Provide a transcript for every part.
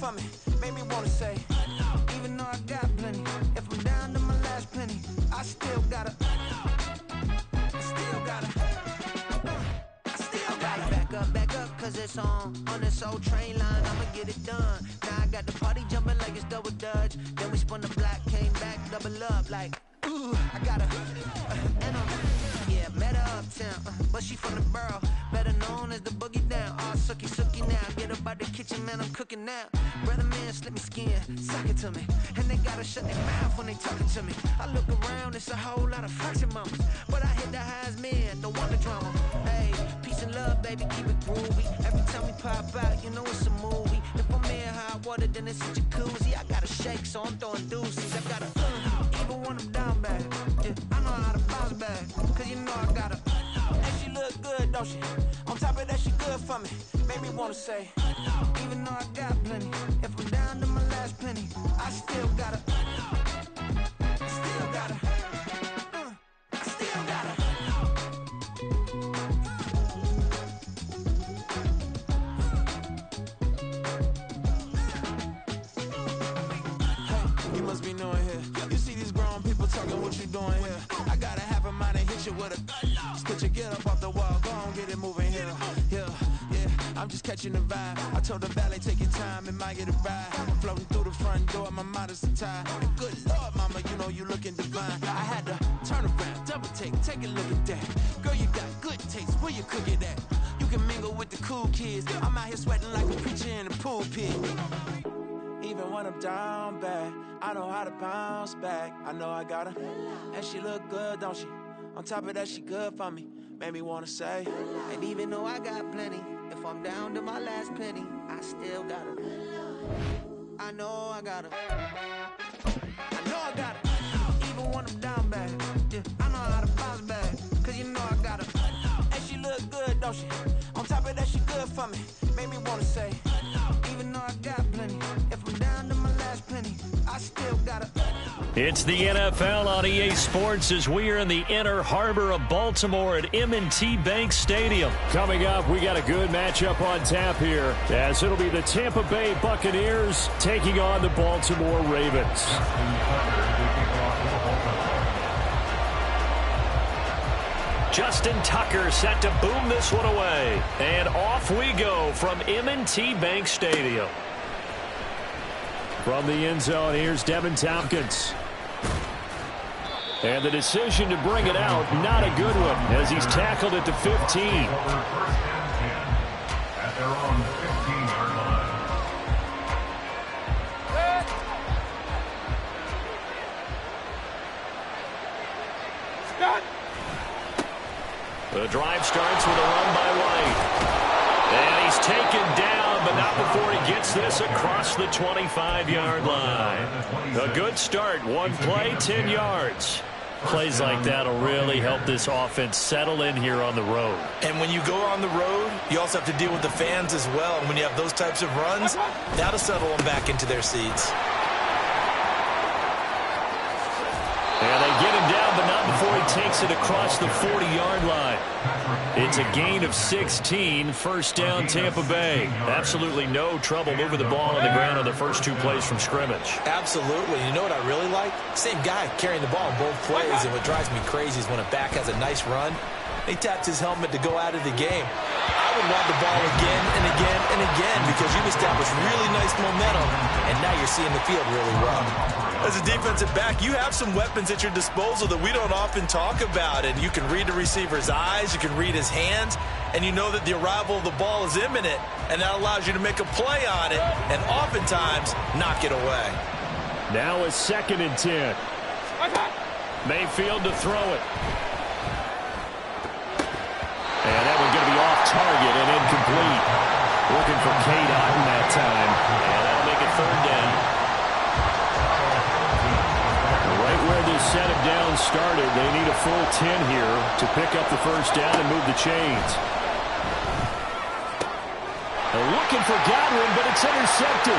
for me, made me wanna say, even though I got plenty, if I'm down to my last penny, I still gotta back up, cause it's on this old train line, I'ma get it done. Now I got the party jumping like it's double dutch. Then we spun the block, came back, double up like, ooh, I gotta, and yeah, met her uptown, but she from the borough, better known as the boogie down. All sucky now, get up out the kitchen, man, I'm cooking now. Brother man, slip me skin, suck it to me, and they gotta shut their mouth when they talking to me. I look around, it's a whole lot of foxy mamas, but I hit the highs, man, don't want the drama. Hey, peace and love, baby, keep it groovy. Every time we pop out, you know it's a movie. If I'm in hot water, then it's a jacuzzi. I gotta shake, so I'm throwing deuces. I gotta, even when I'm down bad, yeah, I know how to bounce back, cause you know I gotta. And she look good, don't she? On top of that, she good for me. Made me wanna say, even though I got plenty, if I'm down to my last penny, I still gotta, I still gotta. Be knowing here. You see these grown people talking, what you doing here? I gotta have a mind and hit you with a split you, get up off the wall, go on, get it moving here. Yeah, I'm just catching the vibe. I told the valet, take your time, it might get a ride. I'm floating through the front door, my mind is a tie. And good Lord, mama, you know you looking divine. I had to turn around, double take a look at that. Girl, you got good taste, where you cook it at? You can mingle with the cool kids. I'm out here sweating like a preacher in a pulpit. Even when I'm down bad, I know how to bounce back. I know I got her, and she look good, don't she? On top of that, she good for me. Made me wanna say, and even though I got plenty, if I'm down to my last penny, I still got her. I know I got her. I know I got her. Even when I'm down bad, yeah, I know how to bounce back, cause you know I got her. And she look good, don't she? On top of that, she good for me. Made me wanna say, even though I got plenty, if I'm down to my last penny, I still gotta. It's the NFL on EA Sports as we are in the inner harbor of Baltimore at M&T Bank Stadium. Coming up, we got a good matchup on tap here, as it'll be the Tampa Bay Buccaneers taking on the Baltimore Ravens. Justin Tucker set to boom this one away. And off we go from M&T Bank Stadium. From the end zone, here's Devin Tompkins. And the decision to bring it out, not a good one, as he's tackled at the 15. At their own 15-yard line. The drive starts with a run by White. And he's taken down, but not before he gets this across the 25-yard line. A good start. One play, 10 yards. Plays like that will really help this offense settle in here on the road. And when you go on the road, you also have to deal with the fans as well. And when you have those types of runs, that'll settle them back into their seats. And they get him down, but not before he takes it across the 40-yard line. It's a gain of 16, first down Tampa Bay. Absolutely no trouble moving the ball on the ground on the first two plays from scrimmage. Absolutely. You know what I really like? Same guy carrying the ball in both plays, and what drives me crazy is when a back has a nice run, he taps his helmet to go out of the game. I would want the ball again and again and again because you've established really nice momentum, and now you're seeing the field really well. As a defensive back, you have some weapons at your disposal that we don't often talk about, and you can read the receiver's eyes, you can read his hands, and you know that the arrival of the ball is imminent, and that allows you to make a play on it and oftentimes knock it away. Now a 2nd and 10. Mayfield to throw it. And that one's going to be off target and incomplete. Looking for Kate Otten that time. And that'll make it 3rd down. Right where this set of downs started, they need a full 10 here to pick up the first down and move the chains. They're looking for Godwin, but it's intercepted.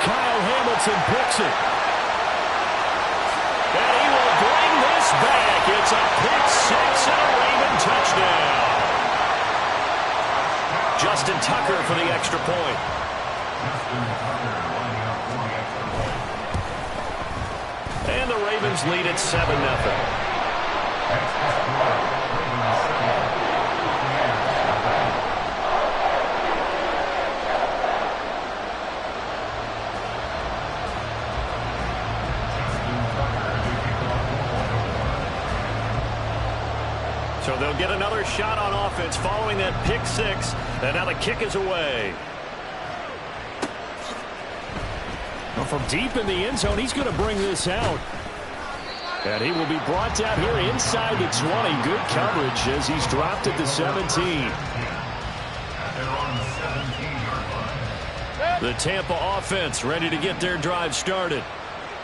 Kyle Hamilton picks it. And he will bring this back. It's a pick six and a Raven touchdown. Justin Tucker for the extra point. And the Ravens lead at 7-0. So they'll get another shot on offense following that pick six. And now the kick is away. Well, from deep in the end zone, he's going to bring this out. And he will be brought down here inside the 20. Good coverage as he's dropped at the 17. The Tampa offense ready to get their drive started.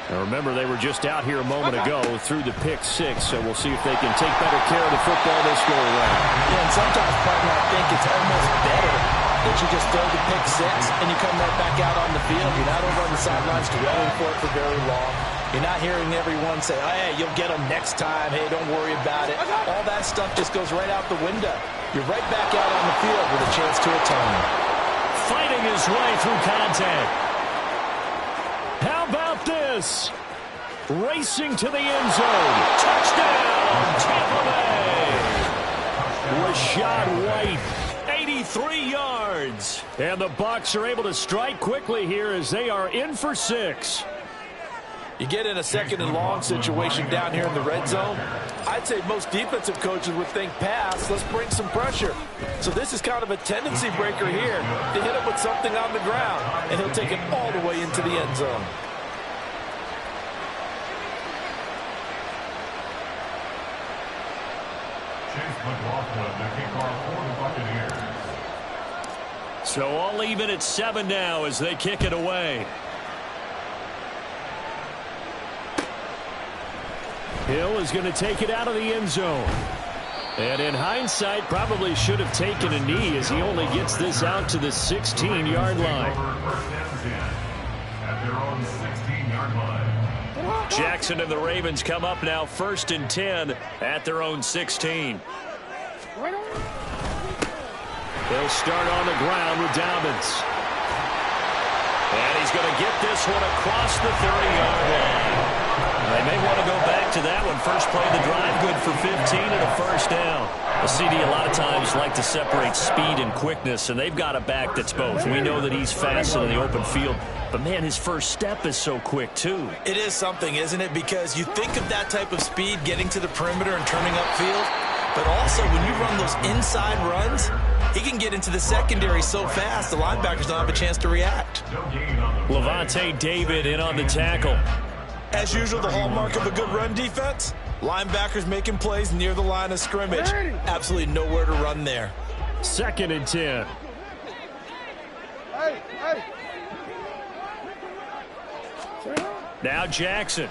Now remember, they were just out here a moment ago through the pick six, so we'll see if they can take better care of the football this go around. Yeah, and sometimes, partner, I think it's almost better that you just throw the pick six and you come right back out on the field. You're not over on the sidelines dwelling for it for very long. You're not hearing everyone say, oh, hey, you'll get them next time. Hey, don't worry about it. All that stuff just goes right out the window. You're right back out on the field with a chance to atone. Fighting his way through contact. How about this? Racing to the end zone. Touchdown, Tampa Bay. Rashad White, 83 yards. And the Bucs are able to strike quickly here as they are in for 6. You get in a second and long situation down here in the red zone. I'd say most defensive coaches would think pass. Let's bring some pressure. So this is kind of a tendency breaker here to hit him with something on the ground. And he'll take it all the way into the end zone. So all even at 7 now as they kick it away. Hill is going to take it out of the end zone. And in hindsight, probably should have taken a knee as he only gets this out to the 16-yard line. Jackson and the Ravens come up now 1st and 10 at their own 16. They'll start on the ground with Dobbins. And he's going to get this one across the 30-yard line. They may want to go back to that one. First play of the drive, good for 15 and a first down. The CD a lot of times like to separate speed and quickness, and they've got a back that's both. We know that he's fast in the open field, but, man, his first step is so quick, too. It is something, isn't it? Because you think of that type of speed getting to the perimeter and turning upfield, but also when you run those inside runs, he can get into the secondary so fast the linebackers don't have a chance to react. Levante David in on the tackle. As usual, the hallmark of a good run defense, linebackers making plays near the line of scrimmage. Absolutely nowhere to run there. 2nd and 10. Now Jackson.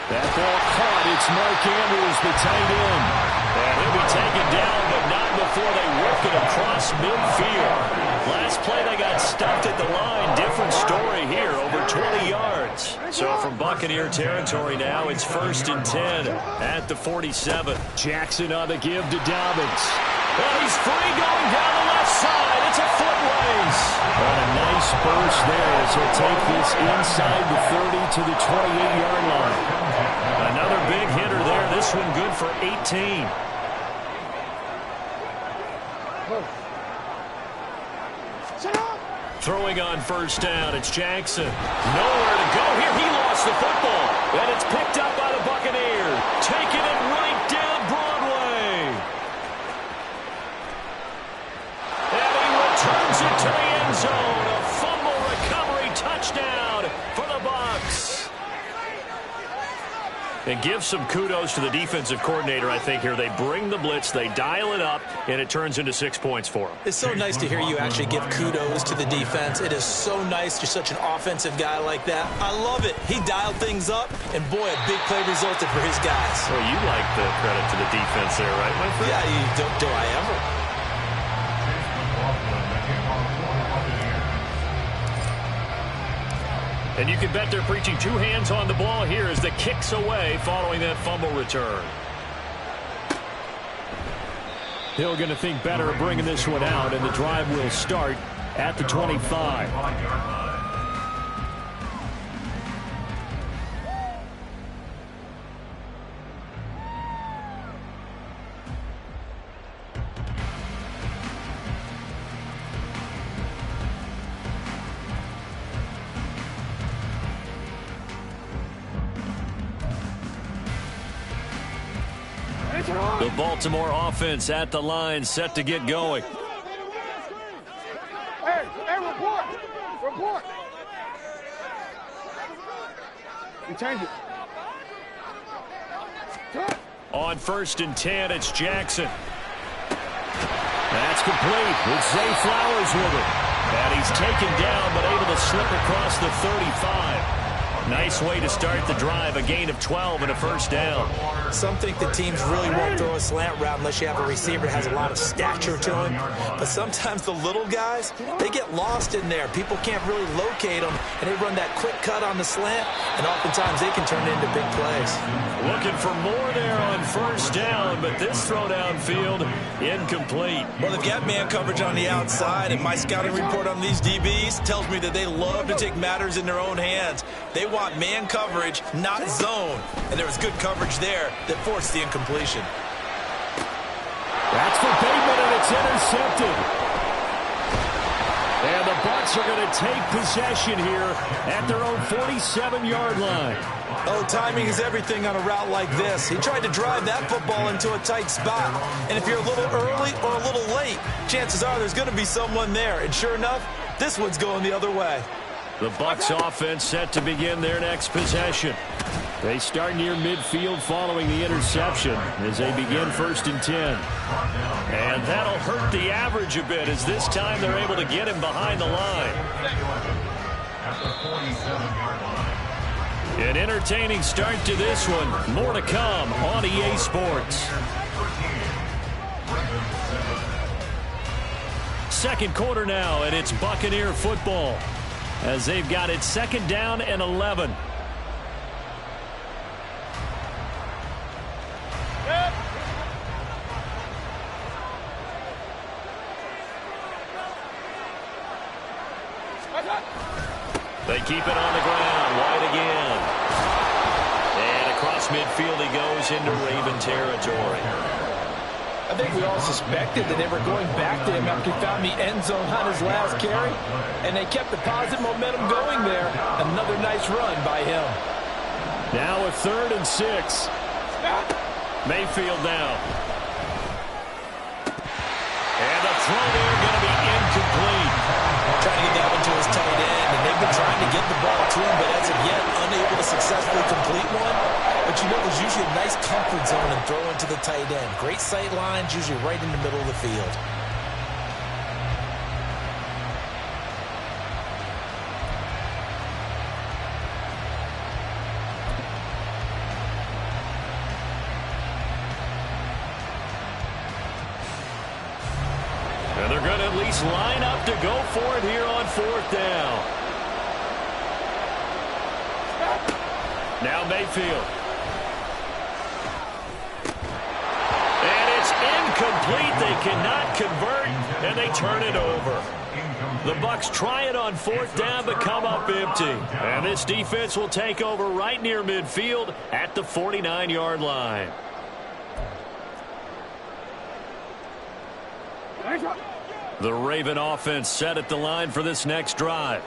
That ball caught. It's Mark Andrews, the tight end. And he'll be taken down, but not before they work it across midfield. Last play, they got stuffed at the line. Different story here, over 20 yards. So from Buccaneer territory now, it's 1st and 10 at the 47. Jackson on the give to Dobbins. Well, he's free going down the left side. It's a foot race. And a nice burst there as he'll take this inside the 30 to the 28-yard line. Another big hitter there. This one good for 18. Throwing on first down, it's Jackson. Nowhere to go here. He lost the football. And it's picked up by the Buccaneers. Taking it right down Broadway. And he returns it to the end zone. A fumble recovery touchdown for the Bucs. And give some kudos to the defensive coordinator, I think, here. They bring the blitz, they dial it up, and it turns into 6 points for them. It's so nice to hear you actually give kudos to the defense. It is so nice you're such an offensive guy like that. I love it. He dialed things up, and boy, a big play resulted for his guys. Well, you like the credit to the defense there, right, my friend? Yeah, do I ever? And you can bet they're preaching 2 hands on the ball here as the kick's away following that fumble return. Hill going to think better of bringing this one out, and the drive will start at the 25. The Baltimore offense at the line, set to get going. Hey, report. You change it. On 1st and 10, it's Jackson. That's complete with Zay Flowers with it. And he's taken down, but able to slip across the 35. Nice way to start the drive, a gain of 12 and a first down. Some think the teams really won't throw a slant route unless you have a receiver that has a lot of stature to him. But sometimes the little guys, they get lost in there. People can't really locate them, and they run that quick cut on the slant, and oftentimes they can turn it into big plays. Looking for more there on first down, but this throw downfield incomplete. Well, they've got man coverage on the outside, and my scouting report on these DBs tells me that they love to take matters in their own hands. They want man coverage, not zone. And there was good coverage there that forced the incompletion. That's for Bateman, and it's intercepted. And the Bucs are going to take possession here at their own 47-yard line. Oh, timing is everything on a route like this. He tried to drive that football into a tight spot. And if you're a little early or a little late, chances are there's going to be someone there. And sure enough, this one's going the other way. The Bucs offense set to begin their next possession. They start near midfield following the interception as they begin 1st and 10. And that'll hurt the average a bit as this time they're able to get him behind the line. At the 47-yard line. An entertaining start to this one. More to come on EA Sports. Second quarter now, and it's Buccaneer football as they've got it 2nd down and 11. They keep it on the ground. Wide again. And across midfield he goes into Raven territory. I think we all suspected that they were going back to him after he found the end zone on his last carry. And they kept the positive momentum going there. Another nice run by him. Now a 3rd and 6. Mayfield now. And the throw there going to be incomplete. Trying to get that one to his tight end, and they've been trying to get the ball to him, but as of yet, unable to successfully complete one. But you know, there's usually a nice comfort zone and throw into the tight end. Great sight lines, usually right in the middle of the field. And they're going to at least line up to go for it here on 4th down. Now Mayfield. And it's incomplete. They cannot convert, and they turn it over. The Bucs try it on 4th down, but come up empty. And this defense will take over right near midfield at the 49-yard line. The Raven offense set at the line for this next drive.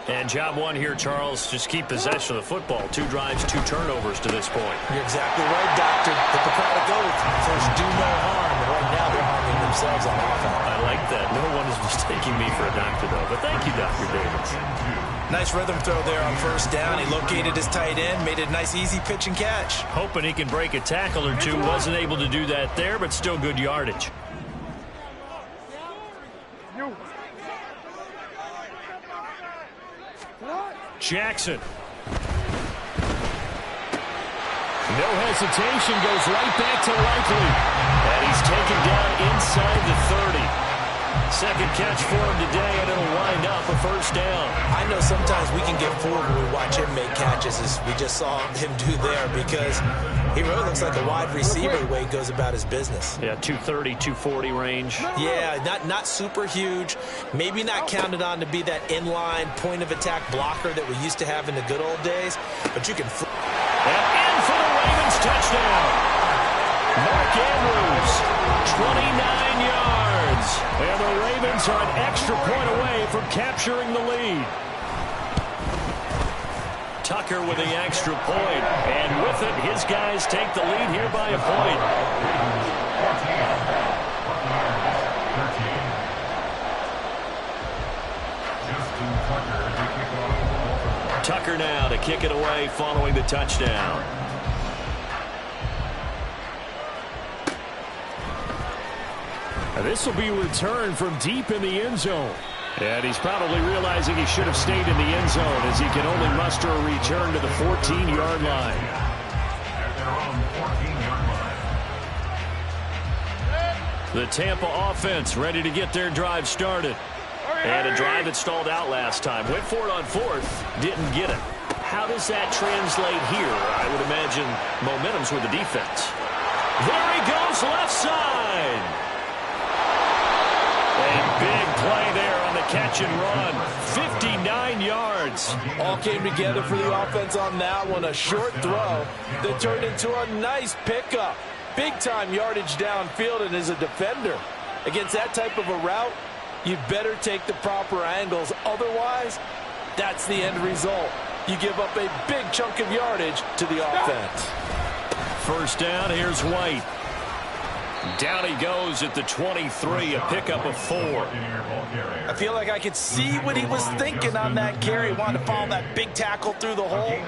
And job one here, Charles, just keep possession of the football. 2 drives, 2 turnovers to this point. You're exactly right, Doctor. Hippocratic oath. First, do no harm. And right now, they're harming themselves on offense. I like that. No one is mistaking me for a doctor, though. But thank you, Dr. Davis. Nice rhythm throw there on 1st down. He located his tight end, made it a nice, easy pitch and catch. Hoping he can break a tackle or two. Wasn't able to do that there, but still good yardage. Jackson. No hesitation, goes right back to Likely. And he's taken down inside the 30. Second catch for him today, and it'll wind up a first down. I know sometimes we can get fooled when we watch him make catches, as we just saw him do there, because he really looks like a wide receiver the way he goes about his business. Yeah, 230, 240 range. Yeah, not super huge. Maybe not counted on to be that inline point-of-attack blocker that we used to have in the good old days, but you can... And in for the Ravens touchdown. Mark Andrews, 29 yards. And the Ravens are an extra point away from capturing the lead. Tucker with the extra point. And with it, his guys take the lead here by a point. Tucker now to kick it away following the touchdown. This will be returned from deep in the end zone. And he's probably realizing he should have stayed in the end zone as he can only muster a return to the 14-yard line. The Tampa offense ready to get their drive started. And a drive that stalled out last time. Went for it on fourth, didn't get it. How does that translate here? I would imagine momentum's with the defense. There he goes, left side. A big play there on the catch and run. 59 yards. All came together for the offense on that one. A short throw that turned into a nice pickup. Big-time yardage downfield, and as a defender, against that type of a route, you'd better take the proper angles. Otherwise, that's the end result. You give up a big chunk of yardage to the offense. First down, here's White. Down he goes at the 23, a pickup of 4. I feel like I could see what he was thinking on that carry. Wanted to follow that big tackle through the hole.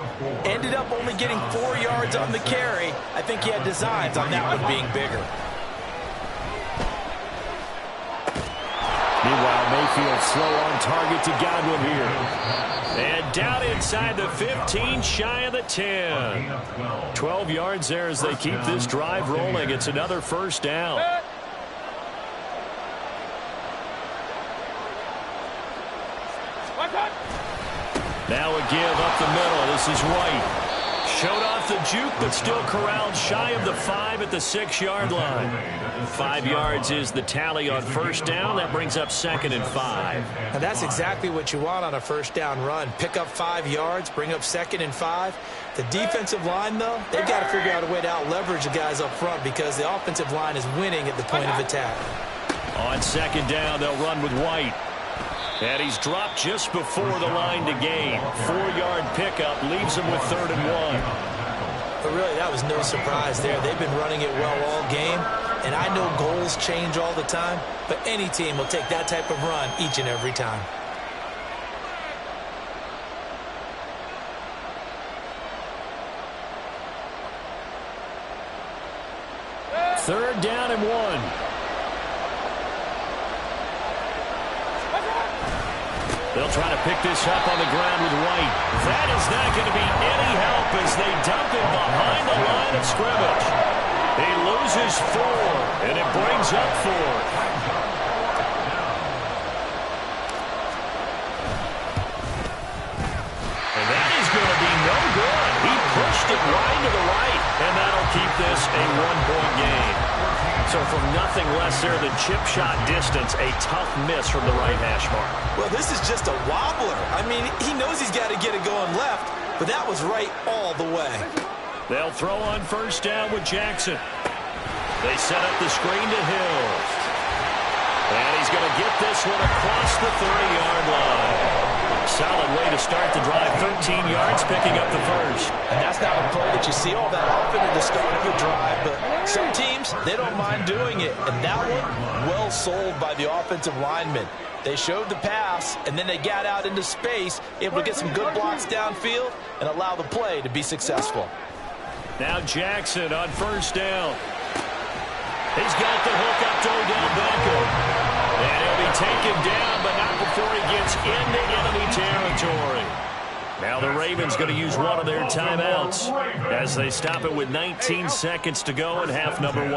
Ended up only getting 4 yards on the carry. I think he had designs on that one being bigger. Meanwhile, Mayfield slow on target to Godwin here. And down inside the 15, shy of the 10. 12 yards there as they keep this drive rolling. It's another first down. Now a give up the middle. This is White. Showed off the juke, but still corralled shy of the 5 at the 6-yard line. 5 yards is the tally on first down. That brings up 2nd and 5. And that's exactly what you want on a first down run. Pick up 5 yards, bring up 2nd and 5. The defensive line, though, they've got to figure out a way to out-leverage the guys up front because the offensive line is winning at the point of attack. On second down, they'll run with White. And he's dropped just before the line to gain. 4-yard pickup leaves him with 3rd and 1. But really, that was no surprise there. They've been running it well all game. And I know goals change all the time, but any team will take that type of run each and every time. Third down and 1. They'll try to pick this up on the ground with White. That is not going to be any help as they dump him behind the line of scrimmage. He loses 4, and it brings up 4th. And that is going to be no good. He pushed it wide to the right, and that'll keep this a 1-point game. So from nothing less there than chip shot distance, a tough miss from the right hash mark. Well, this is just a wobbler. I mean, he knows he's got to get it going left, but that was right all the way. They'll throw on first down with Jackson. They set up the screen to Hill. And he's going to get this one across the 30-yard line. Solid way to start the drive. 13 yards, picking up the first. And that's not a play that you see all that often at the start of a drive, but some teams, they don't mind doing it. And that one, well sold by the offensive lineman. They showed the pass, and then they got out into space, able to get some good blocks downfield and allow the play to be successful. Now Jackson on first down. He's got the hook up to Odell Beckham. And he'll be taken down, but not before he gets into enemy territory. Now the Ravens going to use one of their timeouts as they stop it with 19 seconds to go in half number 1.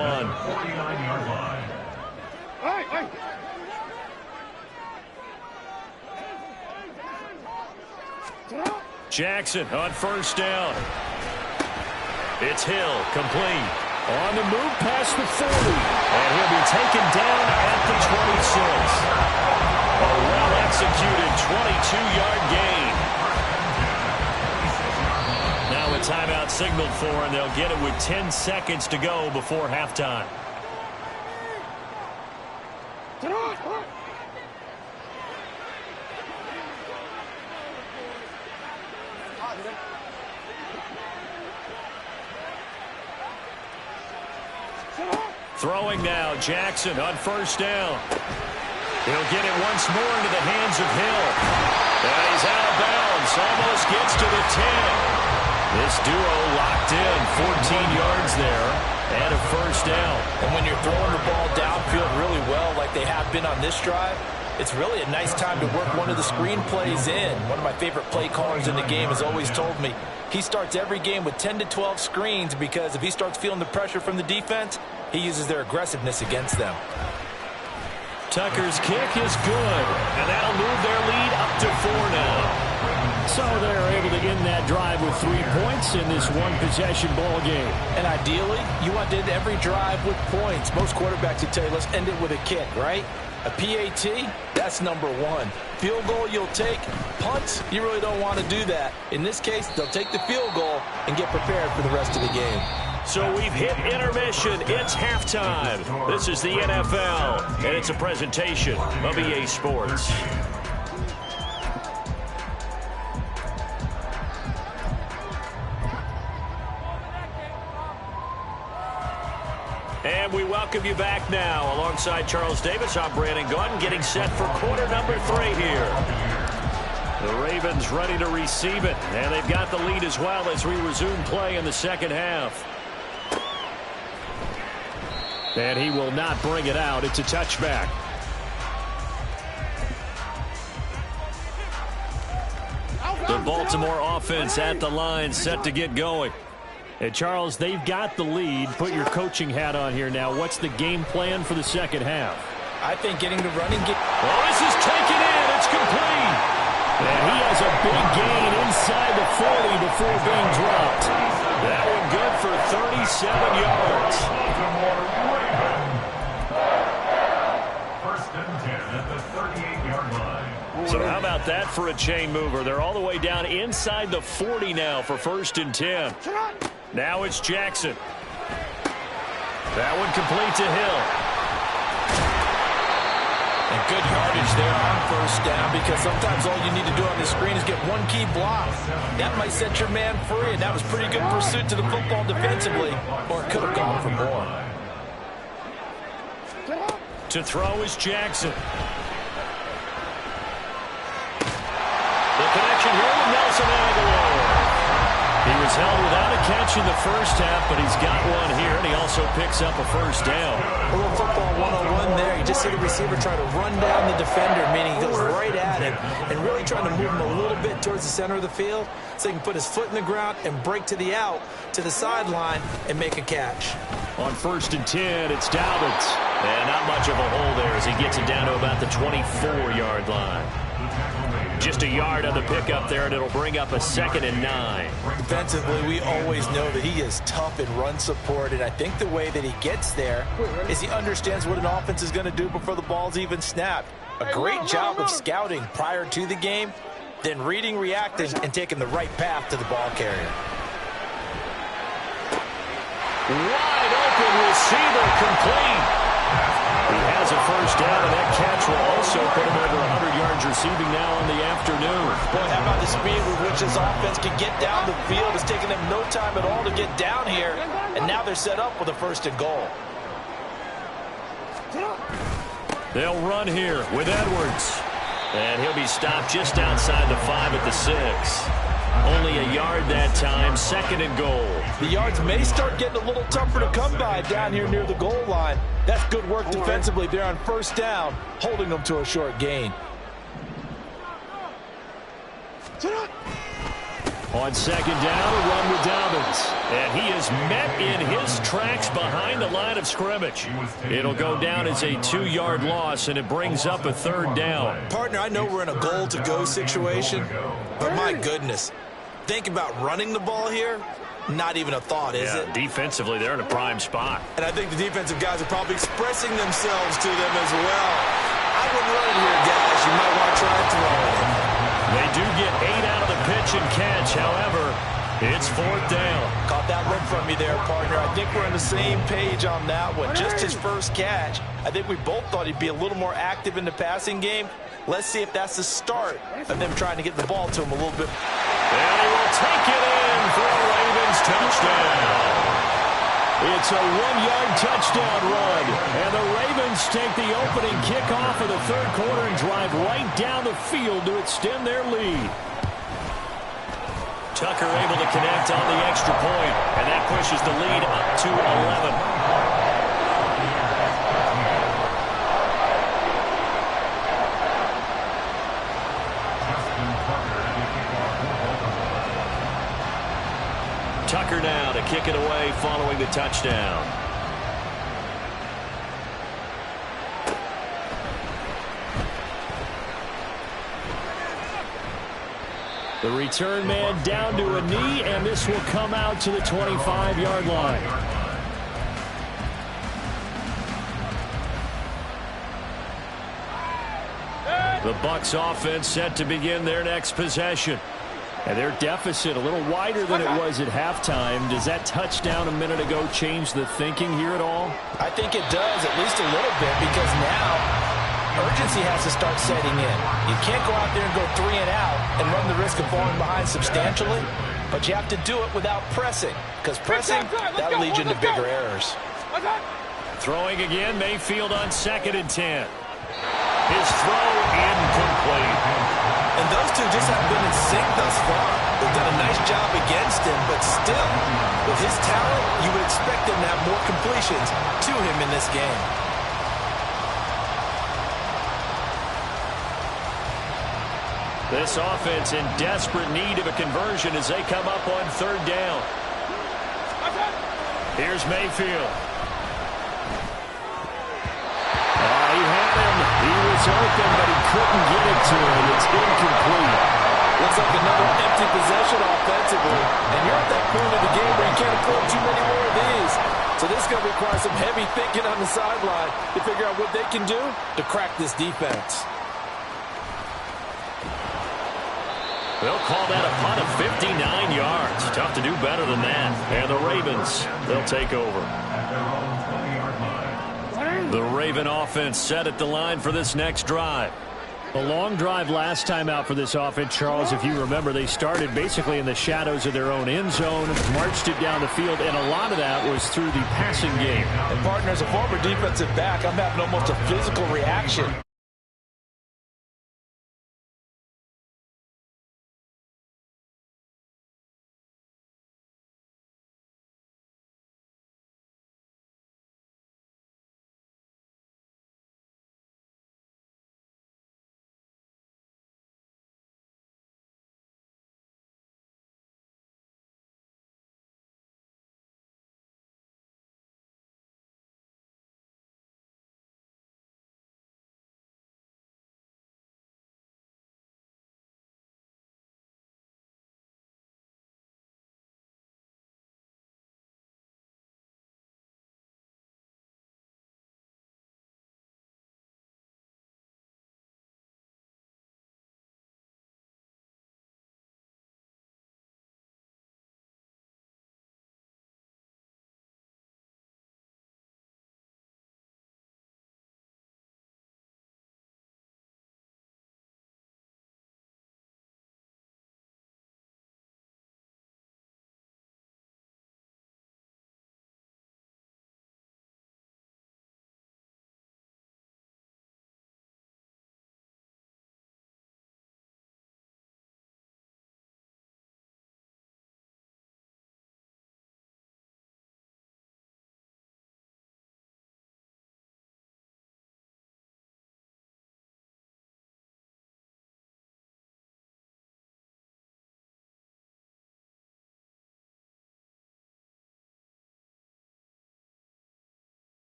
Jackson on first down. It's Hill, complete. On the move past the 40. And he'll be taken down at the 26. A well-executed 22-yard gain. Now a timeout signaled for, and they'll get it with 10 seconds to go before halftime. Throwing now, Jackson on first down. He'll get it once more into the hands of Hill. And he's out of bounds, almost gets to the 10. This duo locked in, 14 yards there, and a first down. And when you're throwing the ball downfield really well like they have been on this drive, it's really a nice time to work one of the screen plays in. One of my favorite play callers in the game has always told me he starts every game with 10 to 12 screens because if he starts feeling the pressure from the defense, he uses their aggressiveness against them. Tucker's kick is good, and that'll move their lead up to 4 now. So they're able to end that drive with 3 points in this one-possession ball game. And ideally, you want to end every drive with points. Most quarterbacks would tell you, let's end it with a kick, right? A PAT, that's number 1. Field goal you'll take. Punts, you really don't want to do that. In this case, they'll take the field goal and get prepared for the rest of the game. So we've hit intermission. It's halftime. This is the NFL, and it's a presentation of EA Sports. And we welcome you back now. Alongside Charles Davis, I'm Brandon Gordon, getting set for quarter number 3 here. The Ravens ready to receive it, and they've got the lead as well as we resume play in the second half. And he will not bring it out. It's a touchback. The Baltimore offense at the line, set to get going. And Charles, they've got the lead. Put your coaching hat on here now. What's the game plan for the second half? I think getting the running game. Oh, this is taken in. It's complete. And he has a big gain inside the 40 before being dropped. That one good for 37 yards. First and 10 at the 38-yard line. So how about that for a chain mover? They're all the way down inside the 40 now for first and 10. Now it's Jackson. That one complete to Hill. And good yardage there on first down because sometimes all you need to do on the screen is get one key block. That might set your man free, and that was pretty good pursuit to the football defensively, or it could have gone for more. To throw is Jackson. The connection here with Nelson Aguilar. He was held without a catch in the first half, but he's got one here, and he also picks up a first down. A little football 101 there. You just see the receiver trying to run down the defender, meaning he goes right at him and really trying to move him a little bit towards the center of the field so he can put his foot in the ground and break to the out, to the sideline, and make a catch. On first and 10, it's Dobbins. And not much of a hole there as he gets it down to about the 24-yard line. Just a yard on the pickup there, and it'll bring up a 2nd and 9. Defensively, we always know that he is tough in run support, and I think the way that he gets there is he understands what an offense is going to do before the ball's even snapped. A great job of scouting prior to the game, then reading, reacting, and taking the right path to the ball carrier. Wide open receiver, complete. He has a first down, and that catch will also put him over 100 yards receiving now on the afternoon. Boy, how about the speed with which this offense can get down the field? It's taken them no time at all to get down here, and now they're set up with a first and goal. They'll run here with Edwards. And he'll be stopped just outside the 5 at the 6. Only a yard that time, 2nd and goal. The yards may start getting a little tougher to come by down here near the goal line. That's good work defensively there on first down, holding them to a short gain. On second down, a run with Dobbins. And he is met in his tracks behind the line of scrimmage. It'll go down as a 2-yard loss, and it brings up a third down. Partner, I know we're in a goal-to-go situation, but my goodness, think about running the ball here. Not even a thought, is it? Defensively, they're in a prime spot. And I think the defensive guys are probably expressing themselves to them as well. I wouldn't run it here, guys. You might want to try and throw it. They do get 8 out of the pitch and catch. However, it's fourth down. Caught that look from you there, partner. I think we're on the same page on that one. Just his first catch. I think we both thought he'd be a little more active in the passing game. Let's see if that's the start of them trying to get the ball to him a little bit. And he will take it in for a Ravens touchdown. It's a 1-yard touchdown run. And the Ravens take the opening kickoff of the third quarter and drive right down the field to extend their lead. Tucker able to connect on the extra point, and that pushes the lead up to 11. Tucker now to kick it away following the touchdown. The return man down to a knee, and this will come out to the 25-yard line. The Bucs offense set to begin their next possession. And their deficit a little wider than it was at halftime. Does that touchdown a minute ago change the thinking here at all? I think it does, at least a little bit, because now urgency has to start setting in. You can't go out there and go 3 and out and run the risk of falling behind substantially, but you have to do it without pressing, because pressing, that'll lead you into bigger errors. Throwing again, Mayfield on 2nd and 10. His throw incomplete. And those two just haven't been in sync thus far. They've done a nice job against him, but still, with his talent, you would expect him to have more completions to him in this game. This offense in desperate need of a conversion as they come up on 3rd down. Here's Mayfield. He had him. He was open, but he couldn't get it to him. It's incomplete. Looks like another empty possession offensively. And you're at that point of the game where you can't afford too many more of these. So this is going to require some heavy thinking on the sideline to figure out what they can do to crack this defense. They'll call that a punt of 59 yards. Tough to do better than that. And the Ravens, they'll take over. The Raven offense set at the line for this next drive. A long drive last time out for this offense, Charles. If you remember, they started basically in the shadows of their own end zone, marched it down the field, and a lot of that was through the passing game. And, partner, as a former defensive back, I'm having almost a physical reaction